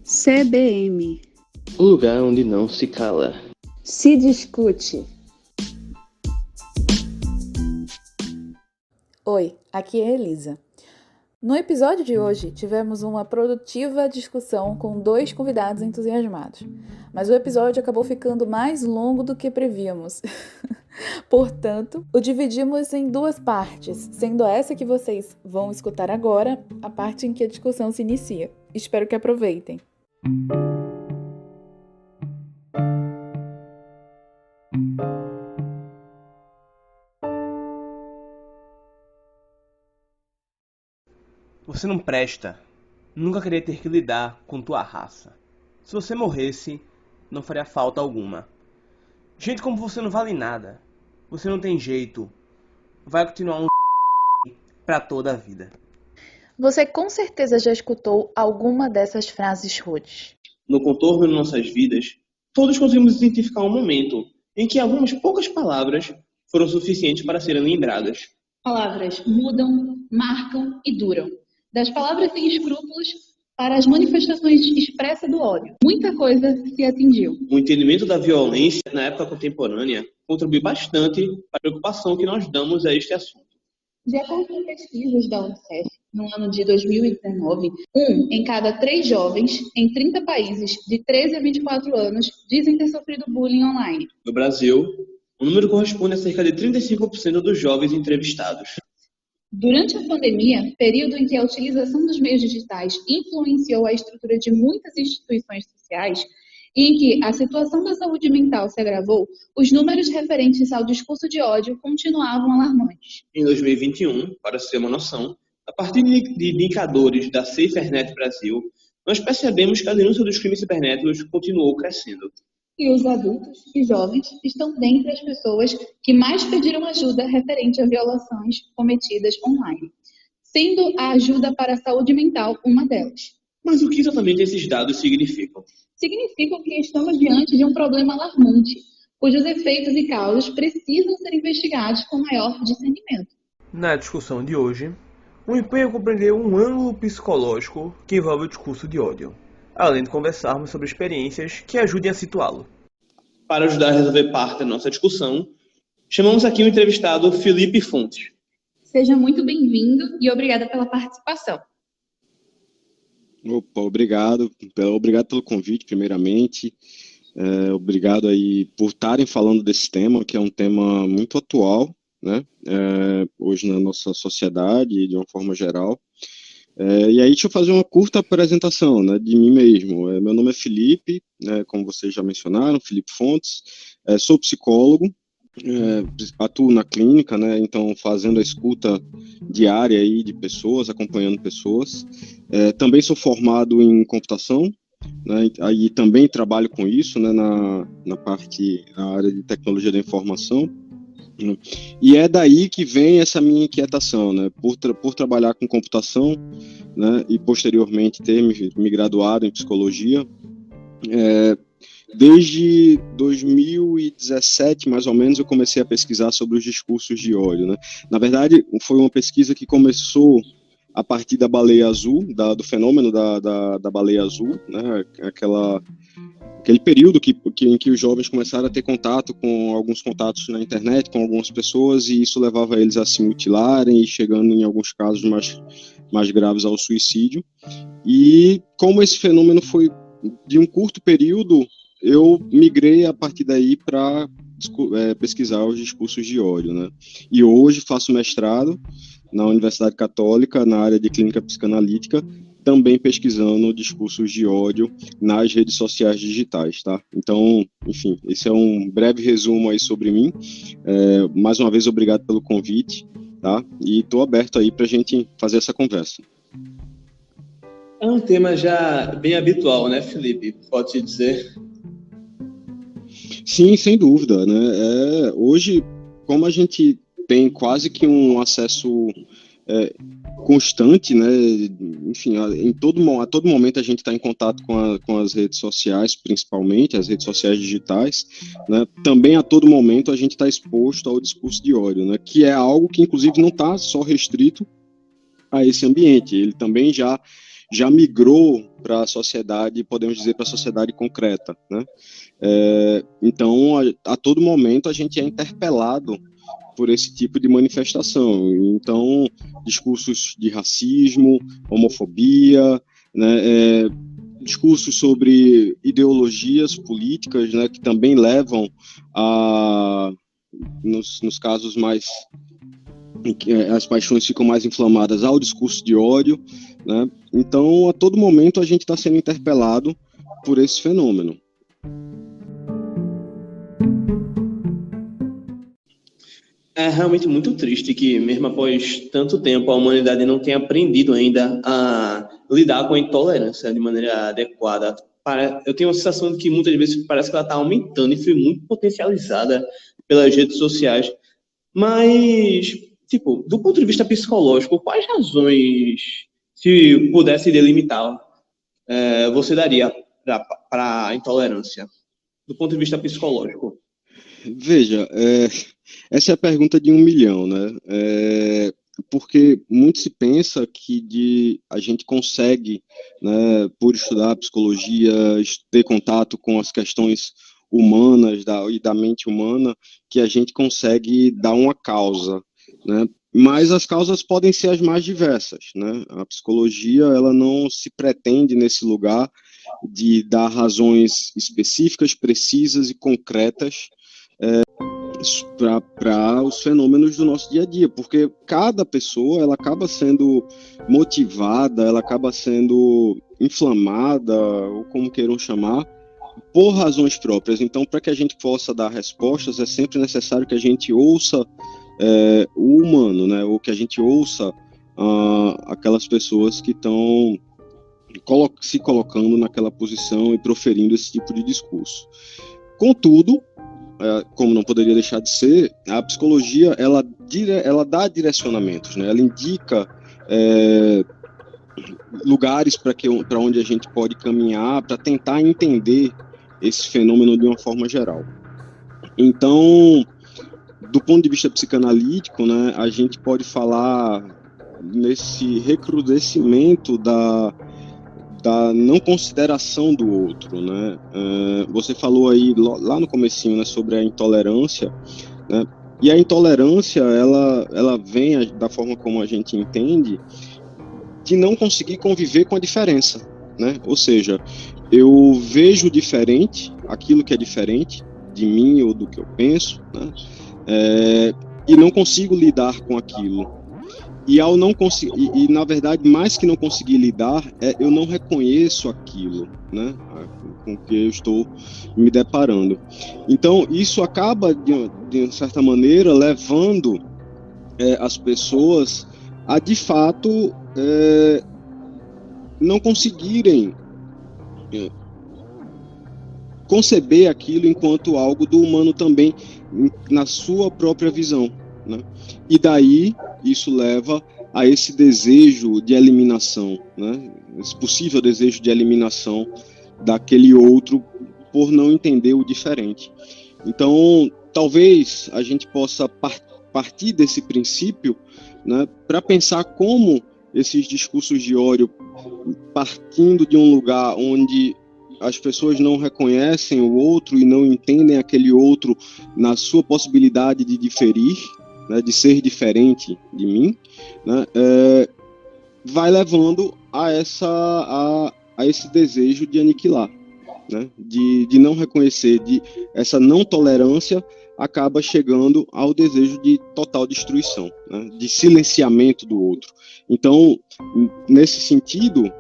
CBM. O lugar onde não se cala. Se discute. Oi, aqui é Elisa. No episódio de hoje, tivemos uma produtiva discussão com 2 convidados entusiasmados, mas o episódio acabou ficando mais longo do que prevíamos. Portanto, o dividimos em 2 partes, sendo essa que vocês vão escutar agora, a parte em que a discussão se inicia. Espero que aproveitem. Você não presta. Nunca queria ter que lidar com tua raça. Se você morresse, não faria falta alguma. Gente como você não vale nada. Você não tem jeito. Vai continuar um pra toda a vida. Você com certeza já escutou alguma dessas frases rudes. No contorno de nossas vidas, todos conseguimos identificar um momento em que algumas poucas palavras foram suficientes para serem lembradas. Palavras mudam, marcam e duram. Das palavras sem escrúpulos para as manifestações expressas do ódio. Muita coisa se atingiu. O entendimento da violência na época contemporânea contribui bastante para a preocupação que nós damos a este assunto. De acordo com pesquisas da Unicef, no ano de 2019, 1 em cada 3 jovens em 30 países de 13 a 24 anos dizem ter sofrido bullying online. No Brasil, o número corresponde a cerca de 35% dos jovens entrevistados. Durante a pandemia, período em que a utilização dos meios digitais influenciou a estrutura de muitas instituições sociais e em que a situação da saúde mental se agravou, os números referentes ao discurso de ódio continuavam alarmantes. Em 2021, para se ter uma noção, a partir de indicadores da SaferNet Brasil, nós percebemos que a denúncia dos crimes cibernéticos continuou crescendo. E os adultos e jovens estão dentre as pessoas que mais pediram ajuda referente a violações cometidas online, sendo a ajuda para a saúde mental uma delas. Mas o que exatamente esses dados significam? Significam que estamos diante de um problema alarmante, cujos efeitos e causas precisam ser investigados com maior discernimento. Na discussão de hoje, o empenho é compreender um ângulo psicológico que envolve o discurso de ódio, além de conversarmos sobre experiências que ajudem a situá-lo. Para ajudar a resolver parte da nossa discussão, chamamos aqui o entrevistado Felipe Fontes. Seja muito bem-vindo e obrigada pela participação. Opa, obrigado pelo convite, primeiramente. Obrigado aí por estarem falando desse tema, que é um tema muito atual, né? Hoje na nossa sociedade, de uma forma geral. E aí, deixa eu fazer uma curta apresentação, né, de mim mesmo. Meu nome é Felipe, né, como vocês já mencionaram, Felipe Fontes. Sou psicólogo, atuo na clínica, né, então fazendo a escuta diária aí de pessoas, acompanhando pessoas. Também sou formado em computação, né, aí também trabalho com isso, né, na área de tecnologia da informação. E é daí que vem essa minha inquietação, né? Por trabalhar com computação, né? E posteriormente ter me graduado em psicologia. Desde 2017, mais ou menos, eu comecei a pesquisar sobre os discursos de ódio, né? Na verdade, foi uma pesquisa que começou a partir da baleia azul, do fenômeno da baleia azul, né? Aquele período em que os jovens começaram a ter contato com alguns contatos na internet, com algumas pessoas, e isso levava eles a se mutilarem e chegando em alguns casos mais graves ao suicídio. E como esse fenômeno foi de um curto período, eu migrei a partir daí para pesquisar os discursos de ódio, né? E hoje faço mestrado na Universidade Católica, na área de clínica psicanalítica, também pesquisando discursos de ódio nas redes sociais digitais, tá? Então, enfim, esse é um breve resumo aí sobre mim. Mais uma vez, obrigado pelo convite, tá? E estou aberto aí para a gente fazer essa conversa. É um tema já bem habitual, né, Felipe? Pode dizer? Sim, sem dúvida, né? Hoje, como a gente tem quase que um acesso constante, né? Enfim, a todo momento a gente está em contato com as redes sociais, principalmente as redes sociais digitais, né? Também a todo momento a gente está exposto ao discurso de ódio, né? Que é algo que inclusive não está só restrito a esse ambiente, ele também já já migrou para a sociedade, podemos dizer, para a sociedade concreta, né? Então, a todo momento a gente é interpelado por esse tipo de manifestação. Então, discursos de racismo, homofobia, né, discursos sobre ideologias políticas, né, que também levam a, nos casos mais em que as paixões ficam mais inflamadas, ao discurso de ódio, né? Então, a todo momento a gente está sendo interpelado por esse fenômeno. É realmente muito triste que, mesmo após tanto tempo, a humanidade não tenha aprendido ainda a lidar com a intolerância de maneira adequada. Eu tenho a sensação de que muitas vezes parece que ela está aumentando e foi muito potencializada pelas redes sociais. Mas, tipo, do ponto de vista psicológico, quais razões, se pudesse delimitar, você daria para a intolerância, do ponto de vista psicológico? Veja, essa é a pergunta de 1 milhão, né? Porque muito se pensa que a gente consegue, né, por estudar psicologia, ter contato com as questões humanas e da mente humana, que a gente consegue dar uma causa, né? Mas as causas podem ser as mais diversas, né? A psicologia, ela não se pretende nesse lugar de dar razões específicas, precisas e concretas para os fenômenos do nosso dia a dia, porque cada pessoa, ela acaba sendo motivada, ela acaba sendo inflamada, ou como queiram chamar, por razões próprias. Então, para que a gente possa dar respostas, é sempre necessário que a gente ouça o humano, né? Ou que a gente ouça aquelas pessoas que estão se colocando naquela posição e proferindo esse tipo de discurso. Contudo, como não poderia deixar de ser, a psicologia ela dá direcionamentos, né? Ela indica lugares para onde a gente pode caminhar para tentar entender esse fenômeno de uma forma geral. Então, do ponto de vista psicanalítico, né, a gente pode falar nesse recrudescimento da não consideração do outro, né? Você falou aí lá no comecinho, né, sobre a intolerância, né? E a intolerância, ela vem da forma como a gente entende, de não conseguir conviver com a diferença, né? Ou seja, eu vejo diferente, aquilo que é diferente de mim ou do que eu penso, né? E não consigo lidar com aquilo. E ao não conseguir, e na verdade, mais que não conseguir lidar, eu não reconheço aquilo, né, com que eu estou me deparando. Então, isso acaba, de certa maneira, levando as pessoas a, de fato, não conseguirem conceber aquilo enquanto algo do humano também, na sua própria visão, né? E daí isso leva a esse desejo de eliminação, né? Esse possível desejo de eliminação daquele outro por não entender o diferente. Então, talvez a gente possa partir desse princípio, né, para pensar como esses discursos de ódio, partindo de um lugar onde as pessoas não reconhecem o outro e não entendem aquele outro na sua possibilidade de diferir, né, de ser diferente de mim, né, vai levando a esse desejo de aniquilar, né, de não reconhecer, essa não tolerância acaba chegando ao desejo de total destruição, né, de silenciamento do outro. Então, nesse sentido,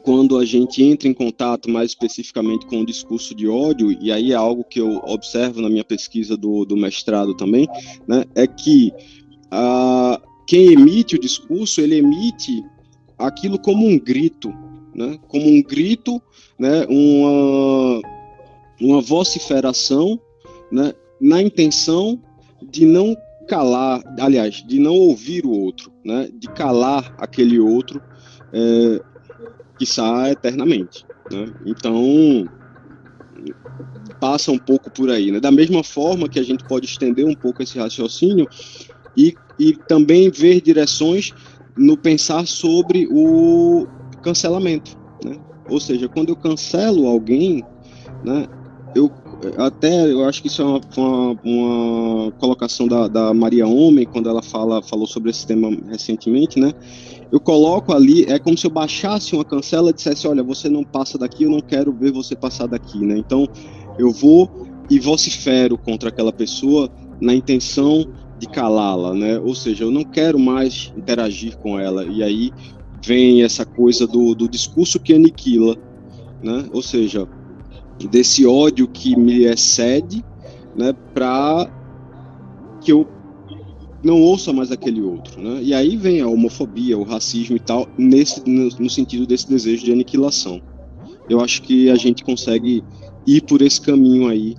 quando a gente entra em contato mais especificamente com o discurso de ódio, e aí é algo que eu observo na minha pesquisa do mestrado também, né, é que quem emite o discurso, ele emite aquilo como um grito, né, né, uma vociferação, né, na intenção de não calar, aliás, de não ouvir o outro, né, de calar aquele outro, quiçá eternamente, né? Então, passa um pouco por aí, né? Da mesma forma que a gente pode estender um pouco esse raciocínio e também ver direções no pensar sobre cancelamento, né? Ou seja, quando eu cancelo alguém, né, eu acho que isso é uma colocação da Maria Homem, quando ela falou sobre esse tema recentemente, né? Eu coloco ali, é como se eu baixasse uma cancela e dissesse, olha, você não passa daqui, eu não quero ver você passar daqui, né? Então, eu vou e vocifero contra aquela pessoa na intenção de calá-la, né? Ou seja, eu não quero mais interagir com ela. E aí vem essa coisa do discurso que aniquila, né? Ou seja, desse ódio que me excede, né? Para que eu não ouça mais aquele outro, né? E aí vem a homofobia, o racismo e tal, no sentido desse desejo de aniquilação. Eu acho que a gente consegue ir por esse caminho aí,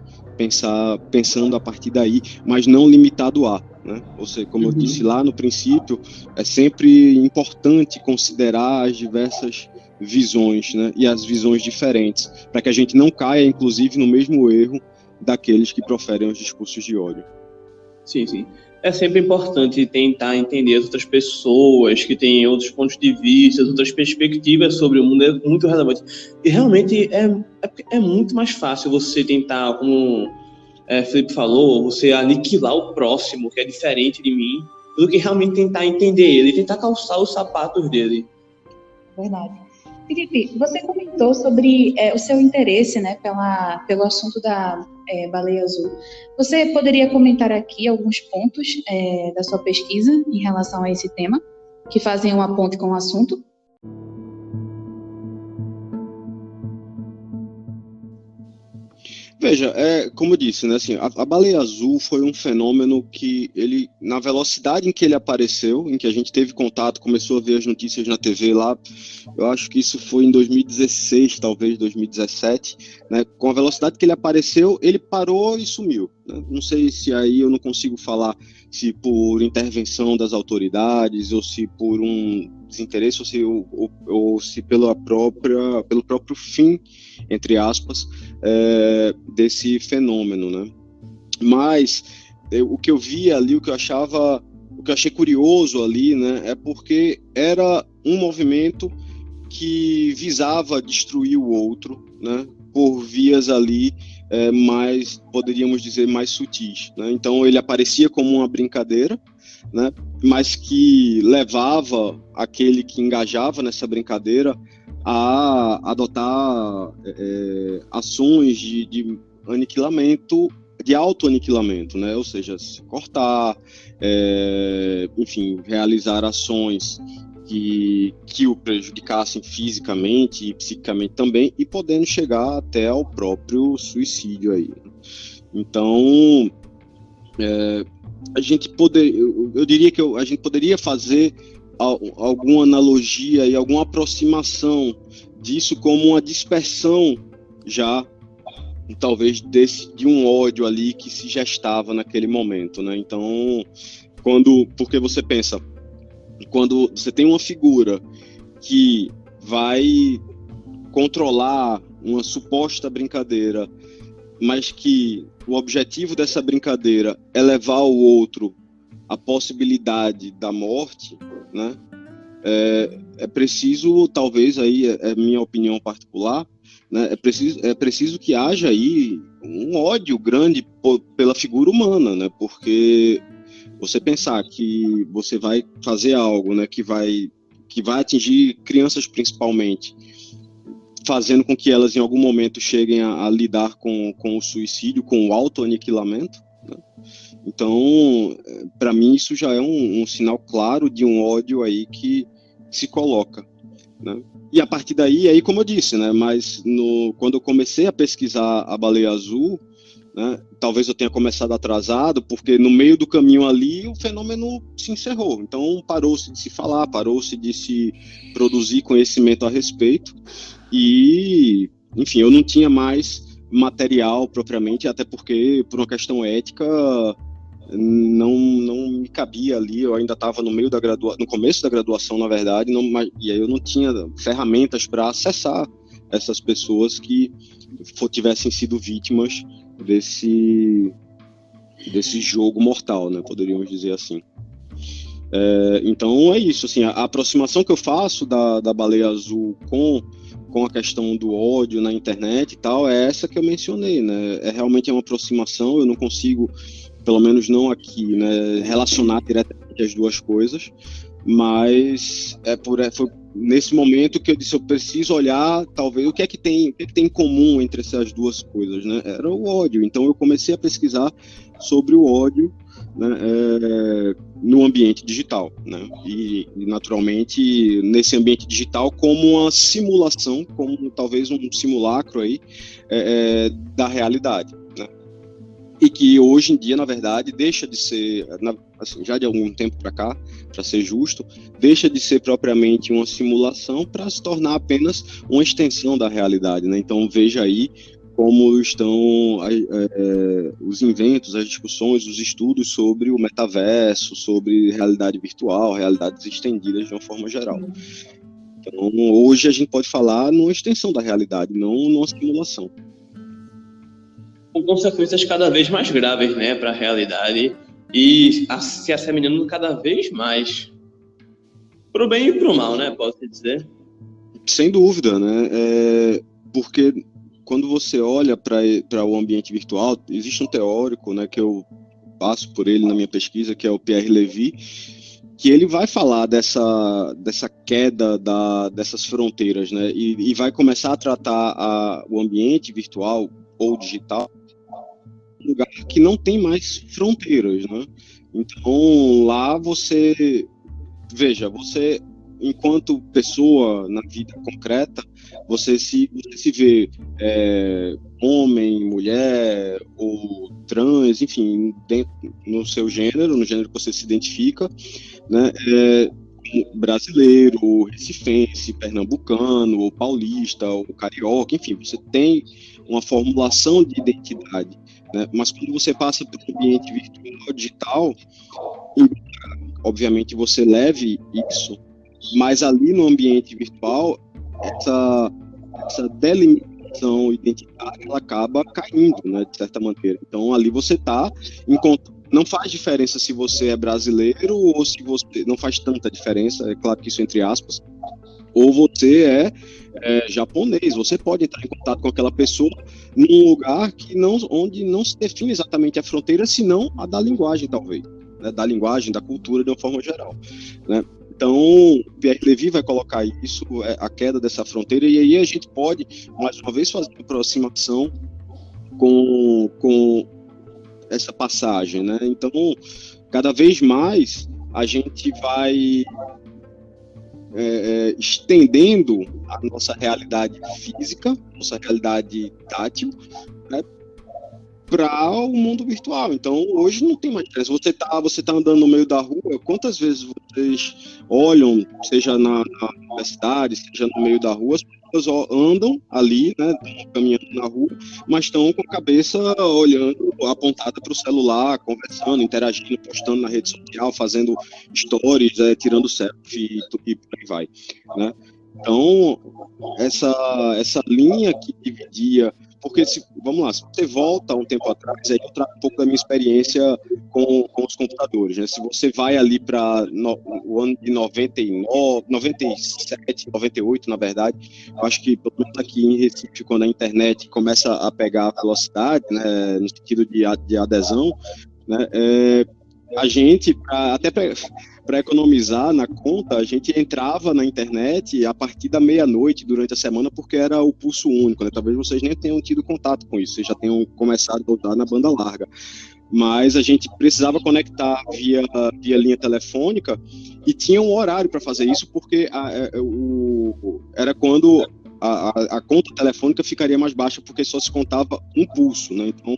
pensando a partir daí, mas não limitado a, né? Ou seja, como eu disse lá no princípio, é sempre importante considerar as diversas visões, né? E as visões diferentes, para que a gente não caia, inclusive, no mesmo erro daqueles que proferem os discursos de ódio. Sim, sim. É sempre importante tentar entender as outras pessoas que têm outros pontos de vista, outras perspectivas sobre o mundo, é muito relevante. E realmente é muito mais fácil você tentar, como Felipe falou, você aniquilar o próximo, que é diferente de mim, do que realmente tentar entender ele, tentar calçar os sapatos dele. Verdade. Felipe, você comentou sobre o seu interesse, né, pelo assunto da baleia azul. Você poderia comentar aqui alguns pontos da sua pesquisa em relação a esse tema, que fazem uma ponte com o assunto? Veja, como eu disse, né, assim, a baleia azul foi um fenômeno que ele, na velocidade em que ele apareceu, em que a gente teve contato, começou a ver as notícias na TV lá, eu acho que isso foi em 2016, talvez 2017, né, com a velocidade que ele apareceu, ele parou e sumiu, né? Não sei se aí eu não consigo falar se por intervenção das autoridades, ou se por um desinteresse, ou se pelo próprio fim, entre aspas, desse fenômeno, né? Mas o que eu vi ali, o que eu achei curioso ali, né, é porque era um movimento que visava destruir o outro, né, por vias ali mais, poderíamos dizer, mais sutis, né? Então ele aparecia como uma brincadeira, né, mas que levava aquele que engajava nessa brincadeira a adotar ações de aniquilamento, de autoaniquilamento, né? Ou seja, se cortar, enfim, realizar ações que o prejudicassem fisicamente e psiquicamente também, e podendo chegar até ao próprio suicídio aí. Então, eu diria que a gente poderia fazer alguma analogia e alguma aproximação disso como uma dispersão já, talvez, de um ódio ali que se gestava naquele momento, né? Então, porque você pensa, quando você tem uma figura que vai controlar uma suposta brincadeira, mas que o objetivo dessa brincadeira é levar o outro à possibilidade da morte, né? É preciso, talvez aí é minha opinião particular, né? É preciso que haja aí um ódio grande pela figura humana, né? Porque você pensar que você vai fazer algo, né, que vai atingir crianças principalmente, fazendo com que elas em algum momento cheguem a lidar com o suicídio, com o autoaniquilamento, né? Então, para mim, isso já é um sinal claro de um ódio aí que se coloca, né? E a partir daí, aí, como eu disse, né, mas quando eu comecei a pesquisar a baleia azul, né, talvez eu tenha começado atrasado, porque no meio do caminho ali o fenômeno se encerrou. Então, parou-se de se falar, parou-se de se produzir conhecimento a respeito. E, enfim, eu não tinha mais material propriamente, até porque, por uma questão ética, não me cabia ali. Eu ainda estava no começo da graduação, na verdade, e aí eu não tinha ferramentas para acessar essas pessoas que tivessem sido vítimas desse jogo mortal, né? Poderíamos dizer assim. Então é isso, assim, a aproximação que eu faço da Baleia Azul com a questão do ódio na internet e tal, é essa que eu mencionei, né? Realmente uma aproximação, eu não consigo, pelo menos não aqui, né, relacionar diretamente as duas coisas, mas foi nesse momento que eu disse, eu preciso olhar, talvez, o que é que tem em comum entre essas duas coisas, né? Era o ódio. Então eu comecei a pesquisar sobre o ódio, né, no ambiente digital, né? E naturalmente nesse ambiente digital como uma simulação, como talvez um simulacro aí da realidade, né? E que hoje em dia, na verdade, deixa de ser, assim, já de algum tempo para cá, para ser justo, deixa de ser propriamente uma simulação para se tornar apenas uma extensão da realidade, né? Então veja aí como estão os inventos, as discussões, os estudos sobre o metaverso, sobre realidade virtual, realidades estendidas de uma forma geral. Então, hoje a gente pode falar numa extensão da realidade, não numa simulação. Com consequências cada vez mais graves, né, para a realidade e se assemelhando cada vez mais para o bem e para o mal, né, pode-se dizer? Sem dúvida, né? Porque quando você olha para o ambiente virtual, existe um teórico, né, que eu passo por ele na minha pesquisa, que é o Pierre Levy, que ele vai falar dessa queda dessas fronteiras, né, e vai começar a tratar o ambiente virtual ou digital um lugar que não tem mais fronteiras, né? Então lá você enquanto pessoa na vida concreta, você se vê homem, mulher ou trans, enfim, no seu gênero, no gênero que você se identifica, né? Brasileiro, recifense, pernambucano, ou paulista, ou carioca, enfim, você tem uma formulação de identidade, né? Mas quando você passa para o ambiente virtual, digital, obviamente você leve isso, mas ali no ambiente virtual, essa delimitação identitária, ela acaba caindo, né, de certa maneira. Então ali você está não faz diferença se você é brasileiro ou se você não faz tanta diferença, é claro que isso entre aspas, ou você é japonês, você pode entrar em contato com aquela pessoa num lugar onde não se define exatamente a fronteira, senão a da linguagem, talvez, né, da linguagem, da cultura de uma forma geral, né? Então, Pierre Levy vai colocar isso, a queda dessa fronteira, e aí a gente pode, mais uma vez, fazer uma aproximação com essa passagem, né? Então, cada vez mais a gente vai estendendo a nossa realidade física, nossa realidade tátil, né, para o mundo virtual. Então, hoje não tem mais diferença. Você tá andando no meio da rua, quantas vezes vocês olham, seja na universidade, seja no meio da rua, as pessoas andam ali, né, caminhando na rua, mas estão com a cabeça olhando, apontada para o celular, conversando, interagindo, postando na rede social, fazendo stories, tirando selfie e por aí vai, né? Então, essa linha que dividia, porque vamos lá, se você volta um tempo atrás, aí eu trago um pouco da minha experiência com os computadores, né? Se você vai ali para o ano de 99, 97, 98, na verdade, eu acho que pelo menos aqui em Recife, quando a internet começa a pegar velocidade, né, no sentido de adesão, né, a gente, até para economizar na conta, a gente entrava na internet a partir da meia-noite durante a semana, porque era o pulso único, né? Talvez vocês nem tenham tido contato com isso, vocês já tenham começado a usar na banda larga. Mas a gente precisava conectar via linha telefônica e tinha um horário para fazer isso, porque era quando a conta telefônica ficaria mais baixa, porque só se contava um pulso, né? Então,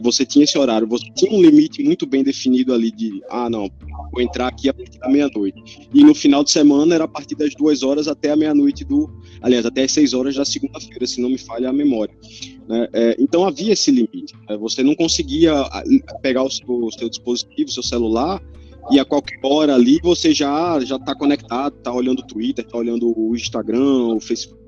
você tinha esse horário, você tinha um limite muito bem definido ali de, não, vou entrar aqui a partir da meia-noite. E no final de semana era a partir das 2 horas até a meia-noite aliás, até as 6 horas da segunda-feira, se não me falha a memória, né? Então havia esse limite, né? Você não conseguia pegar o seu dispositivo, o seu celular, e a qualquer hora ali você já está conectado, está olhando o Twitter, está olhando o Instagram, o Facebook,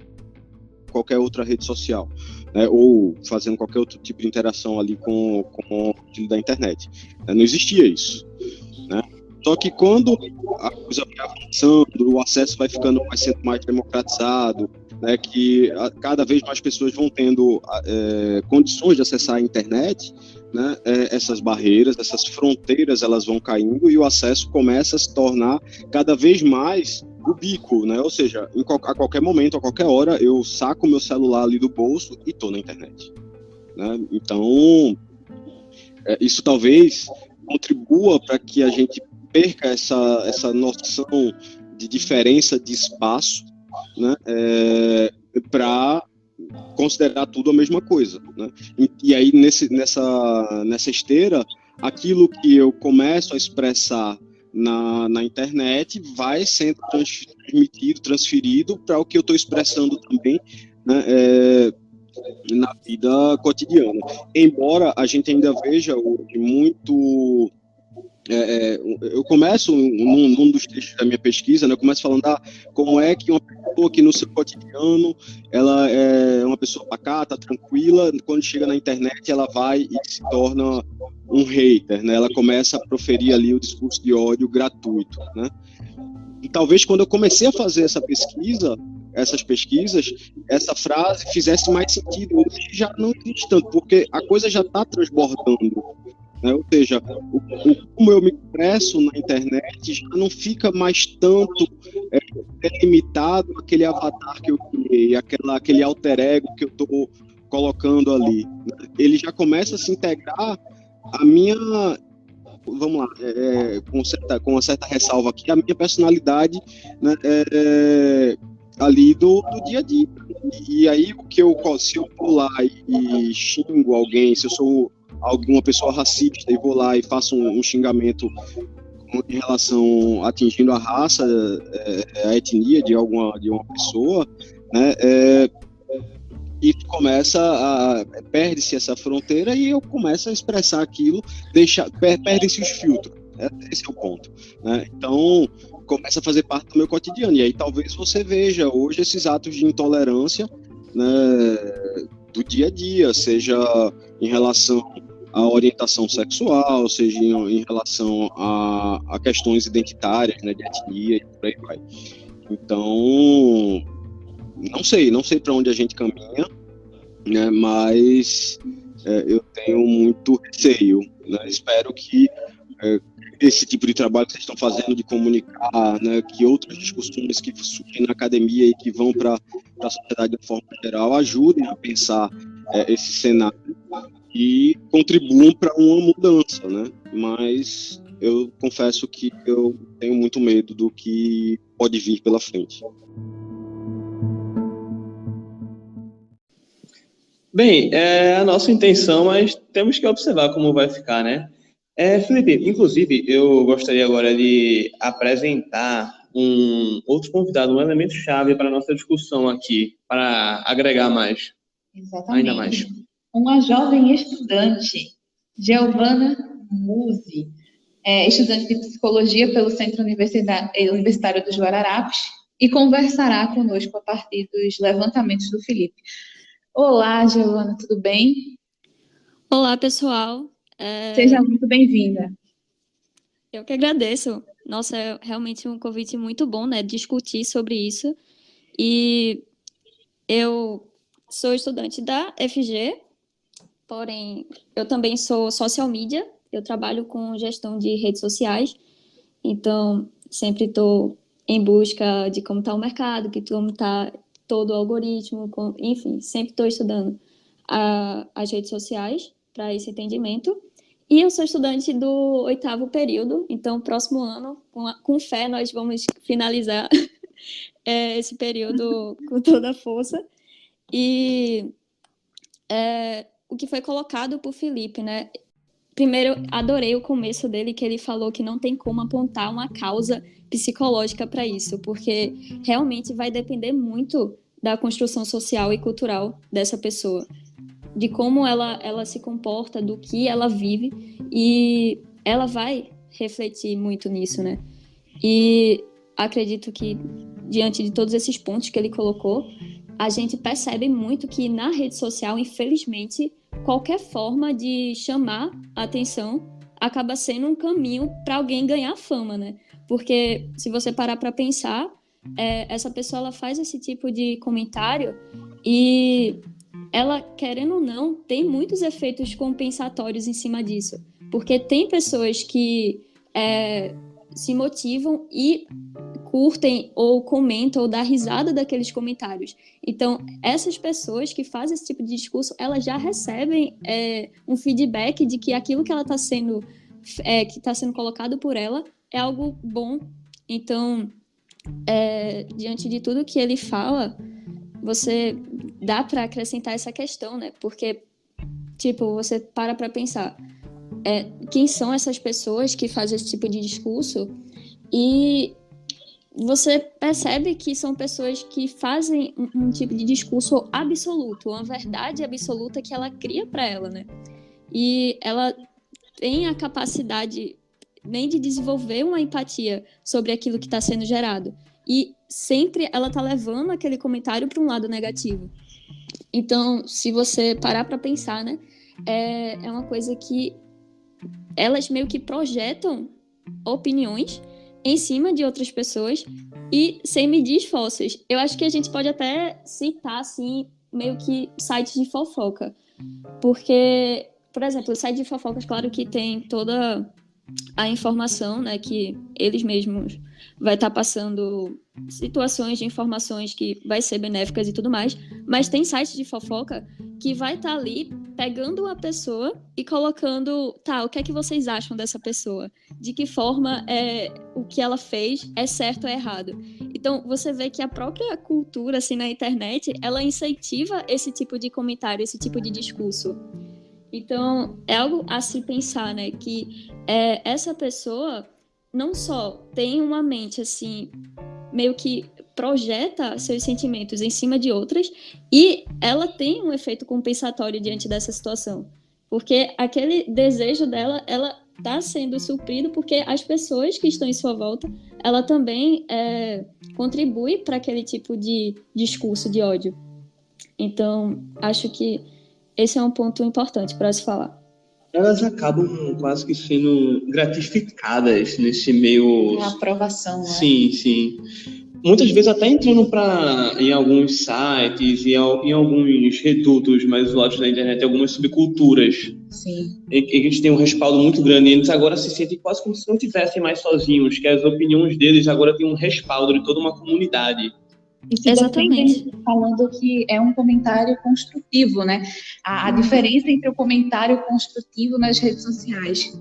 qualquer outra rede social, né, ou fazendo qualquer outro tipo de interação ali com o da internet. Não existia isso, né? Só que quando a coisa vai avançando, o acesso vai sendo mais democratizado, né, que cada vez mais pessoas vão tendo condições de acessar a internet, né, essas barreiras, essas fronteiras, elas vão caindo e o acesso começa a se tornar cada vez mais ubíquo, né? Ou seja, a qualquer momento, a qualquer hora, eu saco meu celular ali do bolso e estou na internet, né? Então, isso talvez contribua para que a gente perca essa noção de diferença de espaço, né? Para considerar tudo a mesma coisa, né? E aí, nessa esteira, aquilo que eu começo a expressar na internet vai sendo transferido para o que eu estou expressando também, né, na vida cotidiana. Embora a gente ainda veja hoje muito... eu começo, num dos textos da minha pesquisa, né, eu começo falando como é que uma pessoa que no seu cotidiano ela é uma pessoa pacata, tranquila, quando chega na internet ela vai e se torna um hater, né? Ela começa a proferir ali o discurso de ódio gratuito, né? E talvez quando eu comecei a fazer essas pesquisas, essa frase fizesse mais sentido. Hoje já não existe tanto, porque a coisa já está transbordando, né? Ou seja, como eu me expresso na internet já não fica mais tanto limitado àquele avatar que eu criei, aquele alter ego que eu estou colocando ali, né? Ele já começa a se integrar a minha, vamos lá, com uma certa ressalva aqui, a minha personalidade, né, ali do dia a dia. E aí, se eu vou lá e xingo alguém, se eu sou alguma pessoa racista e vou lá e faço um xingamento em relação atingindo a raça, a etnia de uma pessoa, né, e perde-se essa fronteira e eu começo a expressar aquilo, perdem-se os filtros. Esse é o ponto, né? Então, começa a fazer parte do meu cotidiano. E aí talvez você veja hoje esses atos de intolerância, né, do dia a dia, seja em relação à orientação sexual, seja em relação a questões identitárias, né, de etnia e por aí vai. Então, não sei para onde a gente caminha, né, mas eu tenho muito receio, né? Espero que esse tipo de trabalho que vocês estão fazendo de comunicar, né, que outras discussões que surgem na academia e que vão para a sociedade de forma geral ajudem a pensar esse cenário e contribuam para uma mudança, né? Mas eu confesso que eu tenho muito medo do que pode vir pela frente. Bem, é a nossa intenção, mas temos que observar como vai ficar, né? Felipe, inclusive, eu gostaria agora de apresentar um outro convidado, um elemento chave para a nossa discussão aqui, para agregar mais, Exatamente. ainda mais. Uma jovem estudante, Giovana Musi, estudante de psicologia pelo Centro Universitário dos Guararapes, e conversará conosco a partir dos levantamentos do Felipe. Olá, Giovana, tudo bem? Olá, pessoal. Seja muito bem-vinda. Eu que agradeço. Nossa, é realmente um convite muito bom, né? Discutir sobre isso. E eu sou estudante da FG, porém, eu também sou social media. Eu trabalho com gestão de redes sociais. Então, sempre estou em busca de como está o mercado, como está todo o algoritmo, enfim, sempre estou estudando as redes sociais para esse entendimento. E eu sou estudante do 8º período, então, próximo ano, com fé, nós vamos finalizar esse período com toda a força. E o que foi colocado por Felipe, né? Primeiro, adorei o começo dele, que ele falou que não tem como apontar uma causa psicológica para isso, porque realmente vai depender muito da construção social e cultural dessa pessoa, de como ela se comporta, do que ela vive, e ela vai refletir muito nisso, né? E acredito que, diante de todos esses pontos que ele colocou, a gente percebe muito que na rede social, infelizmente, qualquer forma de chamar a atenção, acaba sendo um caminho para alguém ganhar fama, né? Porque se você parar para pensar, essa pessoa ela faz esse tipo de comentário e ela, querendo ou não, tem muitos efeitos compensatórios em cima disso. Porque tem pessoas que se motivam e curtem ou comentam ou dão risada daqueles comentários. Então, essas pessoas que fazem esse tipo de discurso, elas já recebem um feedback de que aquilo que ela está sendo, que está sendo colocado por ela é algo bom. Então, diante de tudo que ele fala, você dá para acrescentar essa questão, né? Porque, tipo, você para pensar quem são essas pessoas que fazem esse tipo de discurso e você percebe que são pessoas que fazem um tipo de discurso absoluto, uma verdade absoluta que ela cria para ela, né? E ela tem a capacidade nem de desenvolver uma empatia sobre aquilo que está sendo gerado. E sempre ela está levando aquele comentário para um lado negativo. Então, se você parar para pensar, né? É uma coisa que elas meio que projetam opiniões em cima de outras pessoas e sem medir esforços. Eu acho que a gente pode até citar, assim, meio que sites de fofoca. Porque, por exemplo, o site de fofocas, claro que tem toda a informação, né, que eles mesmos vai estar passando situações de informações que vai ser benéficas e tudo mais, mas tem site de fofoca que vai estar ali pegando uma pessoa e colocando, o que é que vocês acham dessa pessoa? De que forma o que ela fez é certo ou errado? Então, você vê que a própria cultura, assim, na internet, ela incentiva esse tipo de comentário, esse tipo de discurso. Então, é algo a se pensar, né? Que essa pessoa não só tem uma mente, assim, meio que projeta seus sentimentos em cima de outras e ela tem um efeito compensatório diante dessa situação. Porque aquele desejo dela, ela está sendo suprido porque as pessoas que estão em sua volta, ela também contribui para aquele tipo de discurso de ódio. Então, acho que esse é um ponto importante para se falar. Elas acabam quase que sendo gratificadas nesse meio. A aprovação, né? Sim. Muitas vezes até entrando em alguns sites, em alguns redutos mais isolados da internet, algumas subculturas. Sim. Eles têm um respaldo muito grande, e eles agora se sentem quase como se não estivessem mais sozinhos, que as opiniões deles agora têm um respaldo de toda uma comunidade. E se exatamente falando que é um comentário construtivo, né? A diferença entre o comentário construtivo nas redes sociais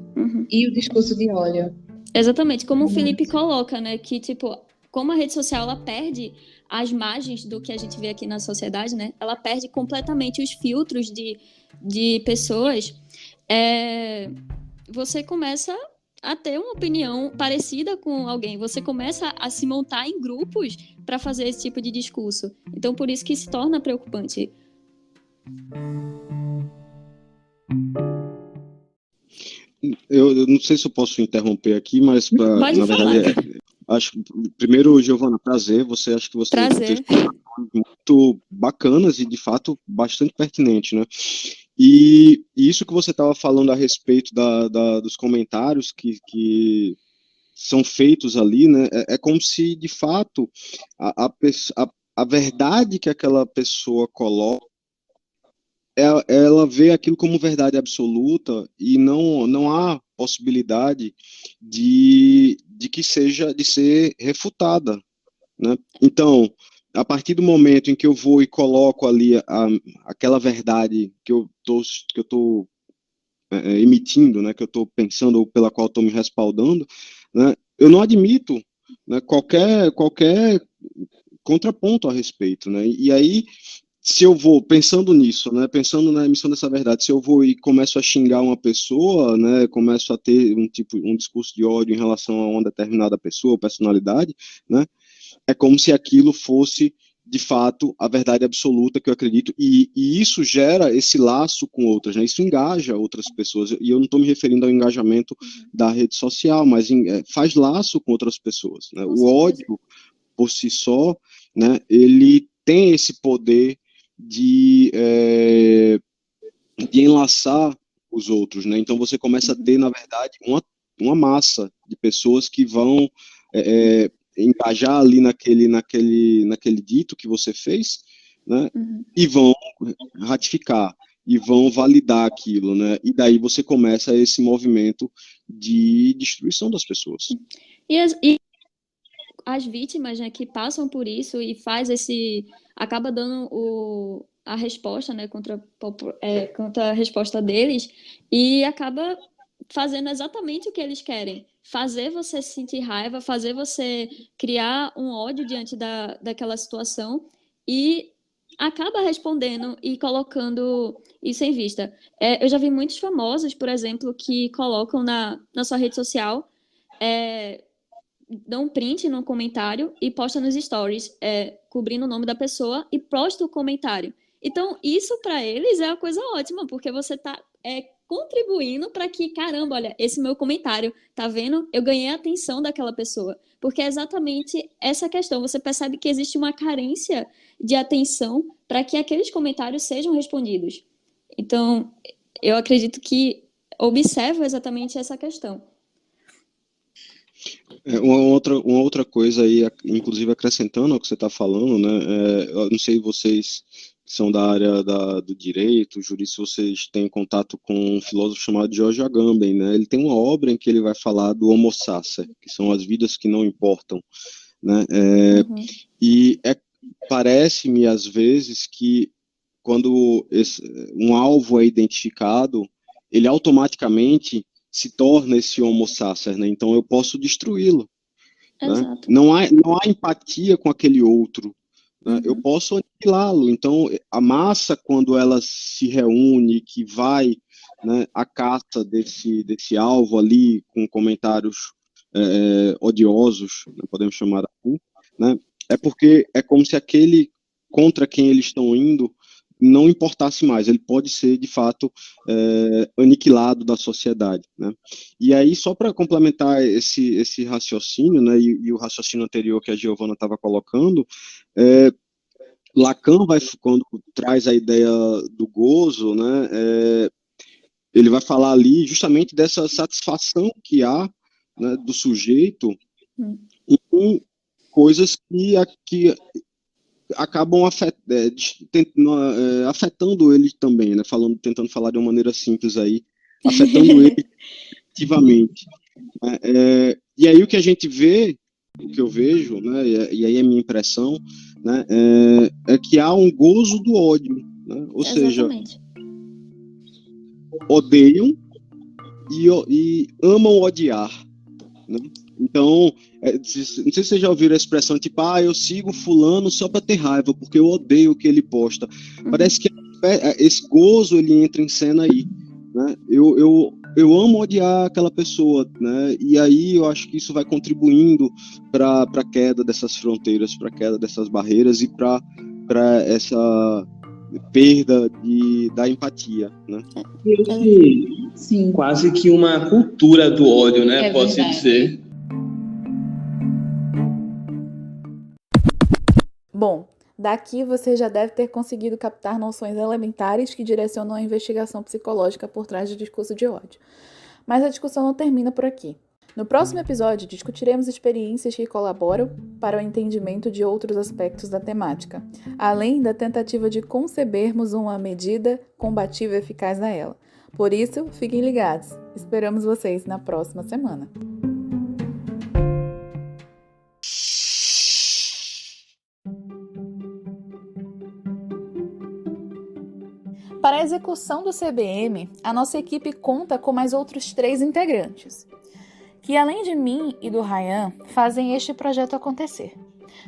e o discurso de ódio. Exatamente, como o Felipe coloca, né? Que, tipo, como a rede social, ela perde as margens do que a gente vê aqui na sociedade, né? Ela perde completamente os filtros de pessoas. Você começa a ter uma opinião parecida com alguém. Você começa a se montar em grupos para fazer esse tipo de discurso. Então, por isso que se torna preocupante. Eu não sei se eu posso interromper aqui, mas na verdade acho primeiro, Giovana, prazer. Acho que você fez muito bacanas e de fato bastante pertinente, né? E isso que você estava falando a respeito dos comentários que são feitos ali, né? É como se de fato a verdade que aquela pessoa coloca, ela vê aquilo como verdade absoluta e não há possibilidade de ser refutada, né? Então, a partir do momento em que eu vou e coloco ali aquela verdade que eu estou emitindo, né, que eu estou pensando ou pela qual estou me respaldando, né, eu não admito, né, qualquer contraponto a respeito, né? E aí, se eu vou pensando nisso, né, pensando na emissão dessa verdade, se eu vou e começo a xingar uma pessoa, né, começo a ter um discurso de ódio em relação a uma determinada pessoa, personalidade, né, é como se aquilo fosse de fato a verdade absoluta que eu acredito, e isso gera esse laço com outras, né? Isso engaja outras pessoas, e eu não estou me referindo ao engajamento da rede social, mas faz laço com outras pessoas, né? O ódio por si só, né, ele tem esse poder de enlaçar os outros, né? Então você começa a ter, na verdade, uma massa de pessoas que vão engajar ali naquele dito que você fez, né? E vão ratificar e vão validar aquilo, né? E daí você começa esse movimento de destruição das pessoas. E as vítimas, né, que passam por isso e acaba dando a resposta, né, contra a resposta deles, e acaba fazendo exatamente o que eles querem. Fazer você sentir raiva, fazer você criar um ódio diante daquela situação, e acaba respondendo e colocando isso em vista. Eu já vi muitos famosos, por exemplo, que colocam na sua rede social, dão um print no comentário e posta nos stories, cobrindo o nome da pessoa, e posta o comentário. Então, isso para eles é uma coisa ótima, porque você está contribuindo para que, caramba, olha, esse meu comentário, tá vendo? Eu ganhei a atenção daquela pessoa. Porque é exatamente essa questão. Você percebe que existe uma carência de atenção para que aqueles comentários sejam respondidos. Então, eu acredito que observo exatamente essa questão. Uma outra coisa aí, inclusive acrescentando ao que você está falando, né? Eu não sei vocês que são da área do direito, juristas, vocês têm contato com um filósofo chamado George Agamben, né? Ele tem uma obra em que ele vai falar do homo sacer, que são as vidas que não importam, né? E parece-me às vezes que quando um alvo é identificado, ele automaticamente se torna esse homo sacer, né? Então eu posso destruí-lo, né? Não há empatia com aquele outro, né? Eu posso aniquilá-lo. Então a massa, quando ela se reúne, que vai, né, à caça desse alvo ali com comentários odiosos, né, podemos chamar assim, né? É porque é como se aquele contra quem eles estão indo não importasse mais, ele pode ser, de fato, aniquilado da sociedade, né? E aí, só para complementar esse raciocínio, né, e o raciocínio anterior que a Giovana estava colocando, Lacan, quando traz a ideia do gozo, né, ele vai falar ali justamente dessa satisfação que há, né, do sujeito em coisas que acabam afetando ele também, né? Tentando falar de uma maneira simples aí, afetando ele ativamente. E aí o que a gente vê, o que eu vejo, né? E aí é minha impressão, né? É que há um gozo do ódio, né? Ou seja, odeiam e amam odiar, né? Então, não sei se vocês já ouviram a expressão, tipo, eu sigo fulano só para ter raiva, porque eu odeio o que ele posta. Parece que esse gozo, ele entra em cena aí, né? Eu amo odiar aquela pessoa, né? E aí eu acho que isso vai contribuindo para a queda dessas fronteiras, para a queda dessas barreiras e para essa perda da empatia, né? Sim. Quase que uma cultura do ódio, né? Pode-se dizer. Bom, daqui você já deve ter conseguido captar noções elementares que direcionam a investigação psicológica por trás do discurso de ódio. Mas a discussão não termina por aqui. No próximo episódio, discutiremos experiências que colaboram para o entendimento de outros aspectos da temática, além da tentativa de concebermos uma medida combativa eficaz a ela. Por isso, fiquem ligados. Esperamos vocês na próxima semana. Para a execução do CBM, a nossa equipe conta com mais outros 3 integrantes, que além de mim e do Ryan, fazem este projeto acontecer.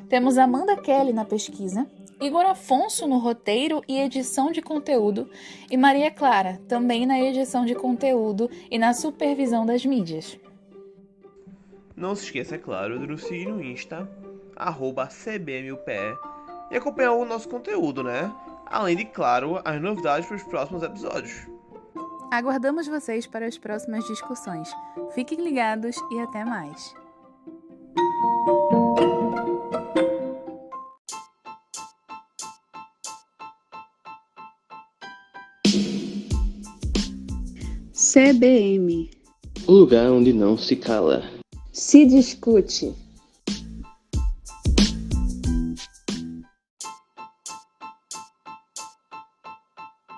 Temos Amanda Kelly na pesquisa, Igor Afonso no roteiro e edição de conteúdo e Maria Clara também na edição de conteúdo e na supervisão das mídias. Não se esqueça, é claro, de nos seguir no Insta, @CBMUPE, e acompanhar o nosso conteúdo, né? Além de, claro, as novidades para os próximos episódios. Aguardamos vocês para as próximas discussões. Fiquem ligados e até mais. CBM. O lugar onde não se cala. Se discute.